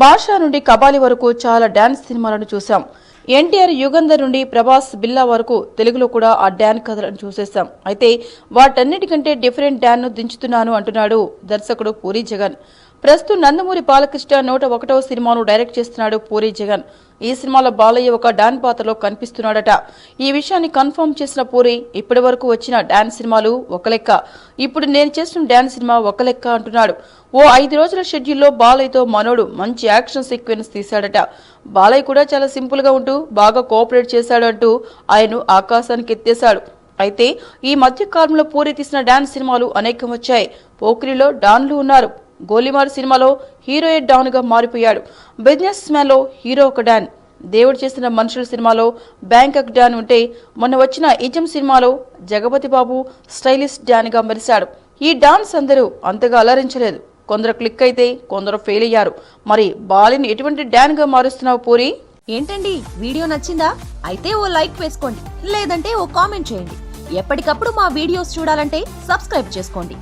భాష నుండి కబాలి వరకు చాలా డాన్స్ సినిమాలను చూసాం. ఎన్టీఆర్ యుగంధర్ నుండి ప్రభాస్ బిల్లా వరకు తెలుగులో కూడా ఆ డాన్ కథలను చూసేశాం. అయితే వాటన్నిటికంటే డిఫరెంట్ డాన్ ను దించుతున్నాను అంటున్నాడు దర్శకుడు పూరి జగన్. ప్రస్తుతం నందమూరి బాలకృష్ణ 101వ సినిమాను డైరెక్ట్ చేస్తున్నాడు పూరి జగన్. ఈ సినిమాలో బాలయ్య ఒక డాన్ పాత్రలో కనిపిస్తున్నాడట. ఈ విషయాన్ని కన్ఫర్మ్ చేసిన పూరి, ఇప్పటి వరకు వచ్చిన డాన్స్ సినిమాలు ఒక లెక్క, ఇప్పుడు నేను చేస్తున్న డాన్స్ సినిమా ఒక లెక్క అంటున్నాడు. ఓ 5 రోజుల షెడ్యూల్లో బాలయ్యతో మనోడు మంచి యాక్షన్ సీక్వెన్స్ తీశాడట. బాలయ్య కూడా చాలా సింపుల్ గా ఉంటూ బాగా కోఆపరేట్ చేశాడు అంటూ ఆయన్ను ఆకాశానికి ఎత్తేశాడు. అయితే ఈ మధ్య కాలంలో పూరి తీసిన డాన్స్ సినిమాలు అనేకం వచ్చాయి. పోకిరిలో డాన్లు ఉన్నారు. గోలీమార్ సినిమాలో హీరోయిన్ డాన్ గా మారిపోయాడు. బిజినెస్ మ్యాన్ లో హీరో ఒక డాన్. దేవుడు చేసిన మనుషుల సినిమాలో బ్యాంకాక్ డాన్ ఉంటే, మొన్న వచ్చిన ఇజం సినిమాలో జగపతి బాబు స్టైలిష్ డాన్ గా మెరిశాడు. ఈ డాన్స్ అందరూ అంతగా అలరించలేదు. కొందరు క్లిక్ అయితే కొందరు ఫెయిల్ అయ్యారు. మరి బాలిని ఎటువంటి డాన్ గా మారుస్తున్నావు పూరి? ఏంటండి, వీడియో నచ్చిందా? అయితే ఓ లైక్ వేసుకోండి, లేదంటే ఓ కామెంట్ చేయండి. ఎప్పటికప్పుడు మా వీడియోస్ చూడాలంటే సబ్స్క్రైబ్ చేసుకోండి.